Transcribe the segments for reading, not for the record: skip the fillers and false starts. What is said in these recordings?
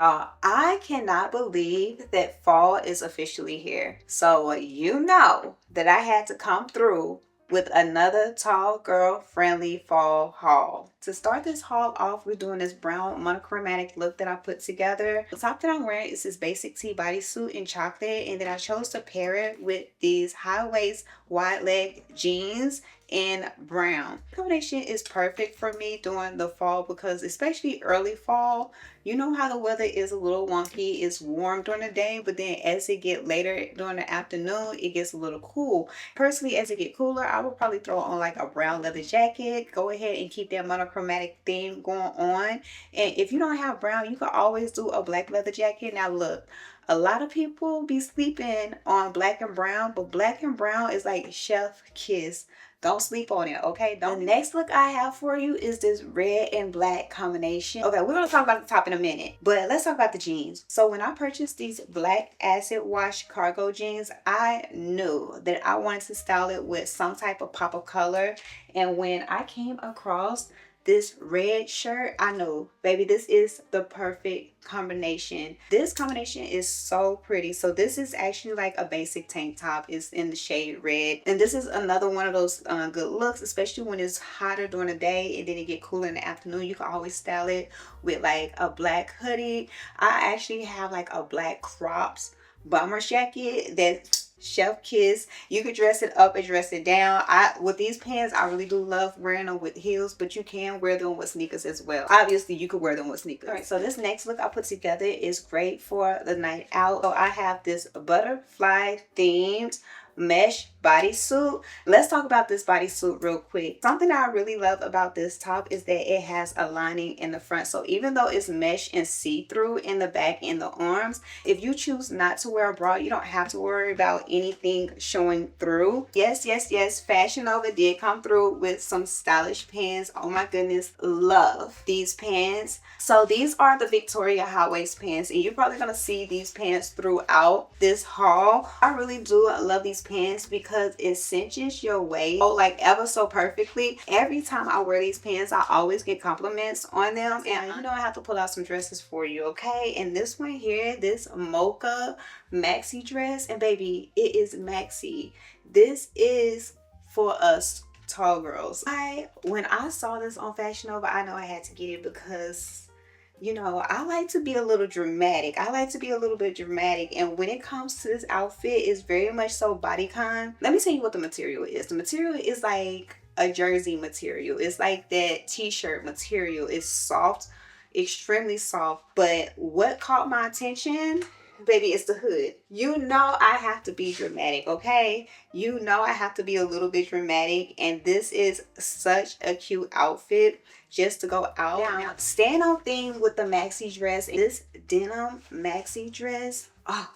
I cannot believe that fall is officially here. So you know that I had to come through with another tall girl friendly fall haul. To start this haul off, we're doing this brown monochromatic look that I put together. The top that I'm wearing is this basic tee bodysuit in chocolate, and then I chose to pair it with these high waist wide leg jeans in brown. The combination is perfect for me during the fall because especially early fall, you know how the weather is a little wonky. It's warm during the day, but then as it get later during the afternoon, it gets a little cool. Personally, as it get cooler, I would probably throw on like a brown leather jacket. Go ahead and keep that monochromatic theme going on. And if you don't have brown, you can always do a black leather jacket. Now look, a lot of people be sleeping on black and brown, but black and brown is like chef kiss. Don't sleep on it, okay? The next look I have for you is this red and black combination. Okay, we're gonna talk about the top in a minute, but let's talk about the jeans. So when I purchased these black acid wash cargo jeans, I knew that I wanted to style it with some type of pop of color. And when I came across this red shirt, I know, baby, this is the perfect combination. This combination is so pretty. So this is actually like a basic tank top. It's in the shade red, and this is another one of those good looks, especially when it's hotter during the day and then it get cooler in the afternoon. You can always style it with like a black hoodie. I actually have like a black crops bomber jacket that's chef kiss. You could dress it up and dress it down. With these pants, I really do love wearing them with heels, but you can wear them with sneakers as well. Obviously you could wear them with sneakers. All right, so this next look I put together is great for the night out. So I have this butterfly themed mesh bodysuit. Let's talk about this bodysuit real quick. Something I really love about this top is that it has a lining in the front. So even though it's mesh and see-through in the back and the arms, if you choose not to wear a bra, you don't have to worry about anything showing through. Yes, yes, yes, Fashion Nova did come through with some stylish pants. Oh my goodness, love these pants. So these are the Victoria high waist pants, and you're probably gonna see these pants throughout this haul. I really do love these pants because it cinches your waist like ever so perfectly. Every time I wear these pants, I always get compliments on them, and you know I have to pull out some dresses for you, okay? And this one here, this Mocha Maxi dress, and baby, it is Maxi. This is for us tall girls. When I saw this on Fashion Nova, I know I had to get it because, you know, I like to be a little dramatic. I like to be a little bit dramatic. And when it comes to this outfit, it's very much so bodycon. Let me tell you what the material is. The material is like a jersey material. It's like that t-shirt material. It's soft, extremely soft. But what caught my attention, baby, it's the hood. You know I have to be dramatic, okay? You know I have to be a little bit dramatic. And this is such a cute outfit just to go out. Now, stand on theme with the maxi dress. This denim maxi dress. Oh,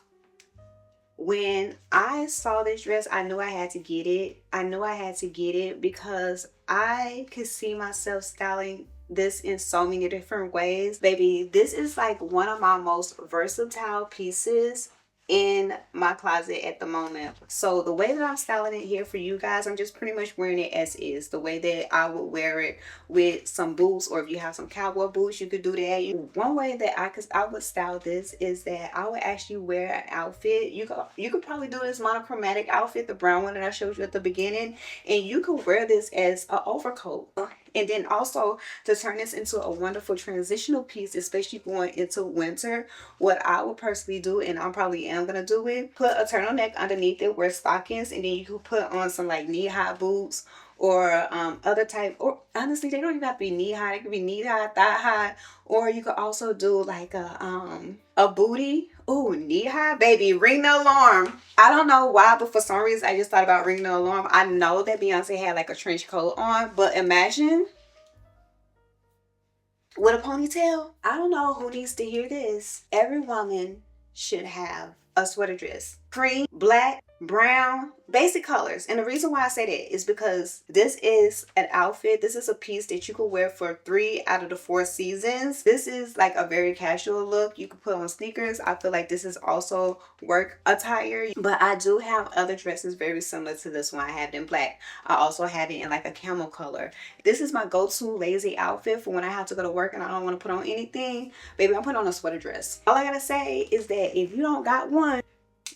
when I saw this dress, I knew I had to get it. I knew I had to get it because I could see myself styling this in so many different ways. Baby, this is like one of my most versatile pieces in my closet at the moment. So the way that I'm styling it here for you guys, I'm just pretty much wearing it as is, the way that I would wear it with some boots, or if you have some cowboy boots, you could do that. One way that I would style this is that I would actually wear an outfit. You could probably do this monochromatic outfit, the brown one that I showed you at the beginning, and you could wear this as an overcoat. And then also to turn this into a wonderful transitional piece, especially going into winter, what I would personally do, and I probably am going to do it, put a turtleneck underneath it, wear stockings, and then you could put on some like knee-high boots or other type, or honestly, they don't even have to be knee-high. They could be knee-high, thigh-high, or you could also do like a booty. Oh, knee-high, baby, ring the alarm. I don't know why, but for some reason I just thought about ringing the alarm. I know that Beyonce had like a trench coat on, but imagine with a ponytail. I don't know who needs to hear this. Every woman should have a sweater dress. Cream, black, brown, basic colors. And the reason why I say that is because this is an outfit. This is a piece that you can wear for 3 out of the 4 seasons. This is like a very casual look. You can put on sneakers. I feel like this is also work attire. But I do have other dresses very similar to this one. I have it in black. I also have it in like a camel color. This is my go-to lazy outfit for when I have to go to work and I don't want to put on anything. Baby, I'm putting on a sweater dress. All I gotta say is that if you don't got one,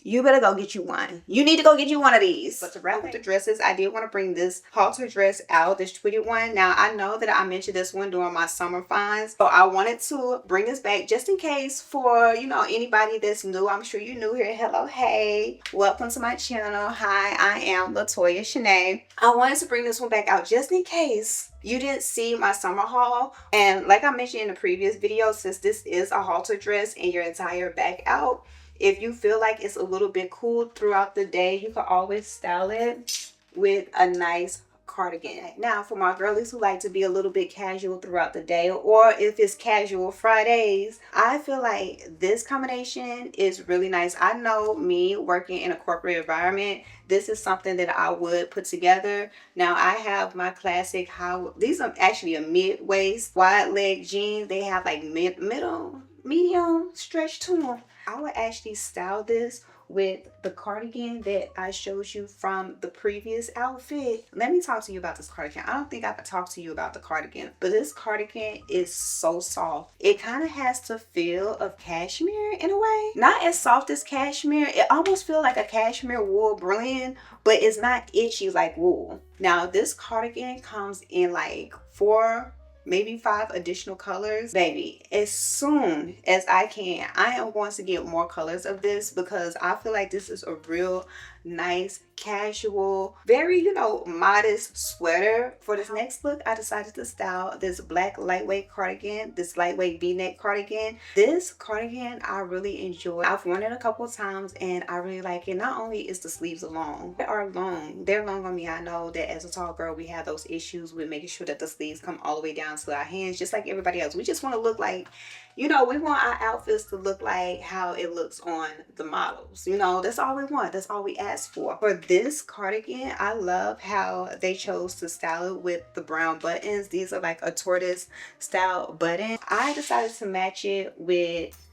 you better go get you one. You need to go get you one of these. But to wrap up the dresses, I did want to bring this halter dress out, this tweeded one. Now, I know that I mentioned this one during my summer finds, so I wanted to bring this back just in case for, you know, anybody that's new. I'm sure you're new here. Hello, hey. Welcome to my channel. Hi, I am LaToya Shanae. I wanted to bring this one back out just in case you didn't see my summer haul. And like I mentioned in the previous video, since this is a halter dress and your entire back out, if you feel like it's a little bit cool throughout the day, you can always style it with a nice cardigan. Now, for my girlies who like to be a little bit casual throughout the day, or if it's casual Fridays, I feel like this combination is really nice. I know me working in a corporate environment, this is something that I would put together. Now, I have my classic, these are actually a mid-waist wide leg jeans. They have like medium stretch to them. I would actually style this with the cardigan that I showed you from the previous outfit. Let me talk to you about this cardigan. I don't think I could talk to you about the cardigan, but this cardigan is so soft. It kind of has the feel of cashmere in a way. Not as soft as cashmere. It almost feels like a cashmere wool blend, but it's not itchy like wool. Now, this cardigan comes in like 4, maybe 5 additional colors. Baby, as soon as I can, I am going to get more colors of this because I feel like this is a real nice, casual, very, you know, modest sweater. For this next look, I decided to style this black lightweight cardigan, this lightweight v-neck cardigan. This cardigan I really enjoy. I've worn it a couple of times and I really like it. Not only is the sleeves long, they're long on me. I know that as a tall girl, we have those issues with making sure that the sleeves come all the way down to our hands, just like everybody else. We just want to look like, you know, we want our outfits to look like how it looks on the models. You know, that's all we want. That's all we ask for. For this cardigan, I love how they chose to style it with the brown buttons. These are like a tortoise style button. I decided to match it with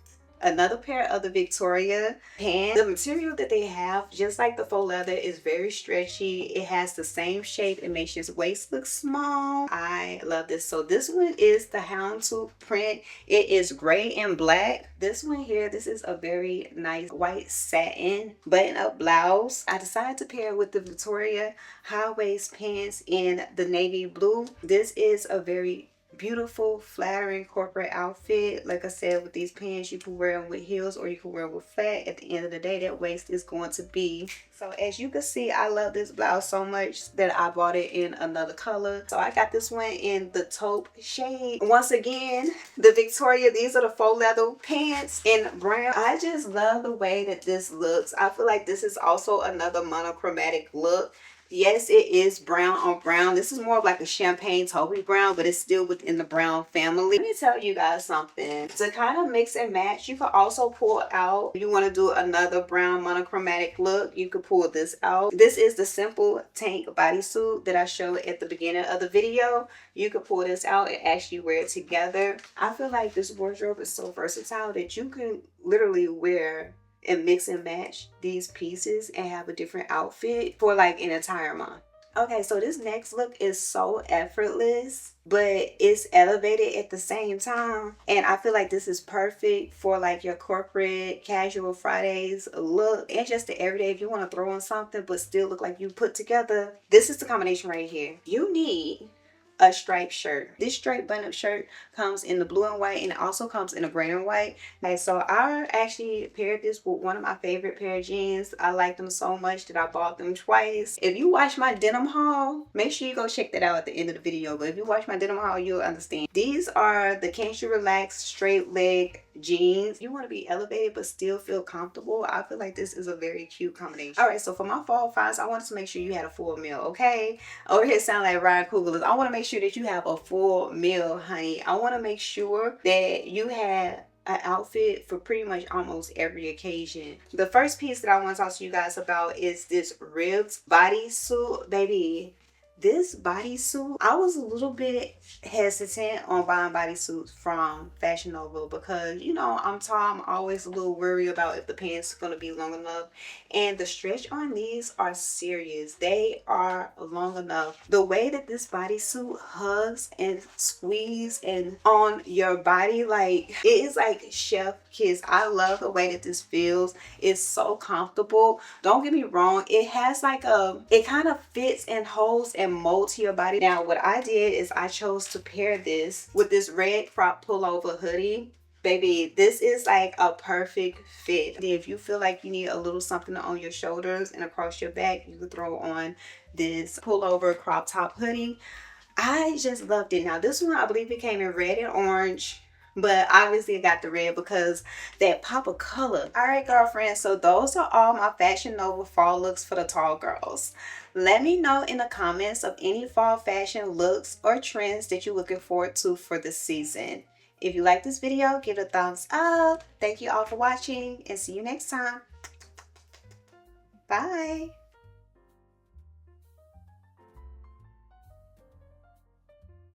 another pair of the Victoria pants. The material that they have, just like the faux leather, is very stretchy. It has the same shape. It makes your waist look small. I love this. So this one is the houndstooth print. It is gray and black. This one here, this is a very nice white satin button-up blouse. I decided to pair it with the Victoria high waist pants in the navy blue. This is a very beautiful, flattering corporate outfit. Like I said, with these pants, you can wear them with heels or you can wear them with flat. At the end of the day, that waist is going to be. So as you can see, I love this blouse so much that I bought it in another color. So I got this one in the taupe shade. Once again, the Victoria, these are the faux leather pants in brown. I just love the way that this looks. I feel like this is also another monochromatic look. Yes, it is brown on brown. This is more of like a champagne taupe brown, but it's still within the brown family. Let me tell you guys something. To kind of mix and match, you can also pull out, if you want to do another brown monochromatic look, you could pull this out. This is the simple tank bodysuit that I showed at the beginning of the video. You could pull this out and actually wear it together. I feel like this wardrobe is so versatile that you can literally wear and mix and match these pieces and have a different outfit for like an entire month. Okay, so this next look is so effortless, but it's elevated at the same time. And I feel like this is perfect for like your corporate casual Fridays look and just the everyday if you want to throw on something but still look like you put together. This is the combination right here. You need a striped shirt. This straight button-up shirt comes in the blue and white, and it also comes in a gray and white. Okay, so I actually paired this with one of my favorite pair of jeans. I like them so much that I bought them twice. If you watch my denim haul, make sure you go check that out at the end of the video. But if you watch my denim haul, you'll understand. These are the Can't You Relax straight leg jeans. You want to be elevated but still feel comfortable. I feel like this is a very cute combination. All right, so for my fall finds, I wanted to make sure you had a full meal. Okay, over here sound like Ryan Coogler. I want to make sure that you have a full meal, honey. I want to make sure that you had an outfit for pretty much almost every occasion. The first piece that I want to talk to you guys about is this ribbed bodysuit. Baby, this bodysuit, I was a little bit hesitant on buying bodysuits from Fashion Nova because, you know, I'm tall. I'm always a little worried about if the pants are going to be long enough. And the stretch on these are serious. They are long enough. The way that this bodysuit hugs and squeezes and on your body, like, it is like chef kiss. I love the way that this feels. It's so comfortable. Don't get me wrong. It has like it kind of fits and holds and mold to your body. Now what I did is I chose to pair this with this red crop pullover hoodie. Baby, this is like a perfect fit. If you feel like you need a little something on your shoulders and across your back, you can throw on this pullover crop top hoodie. I just loved it. Now this one, I believe it came in red and orange, but obviously I got the red because that pop of color. All right, girlfriends, so those are all my Fashion Nova fall looks for the tall girls. Let me know in the comments of any fall fashion looks or trends that you're looking forward to for this season. If you like this video, give it a thumbs up. Thank you all for watching and see you next time. Bye.